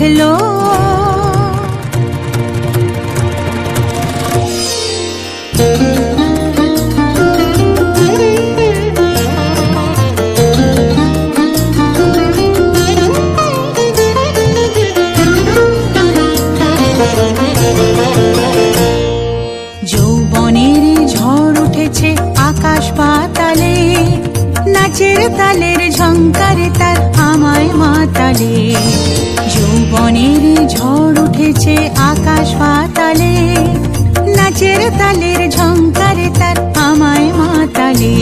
উঠলো। যৌবনের ঝড় উঠেছে আকাশ পাতালে, নাচের তালের ঝংকারে তার আমায় মাতালে। যৌবনের ঝড় উঠেছে আকাশ পাতালে, নাচের তালের ঝংকারে তার আমায় মাতালে।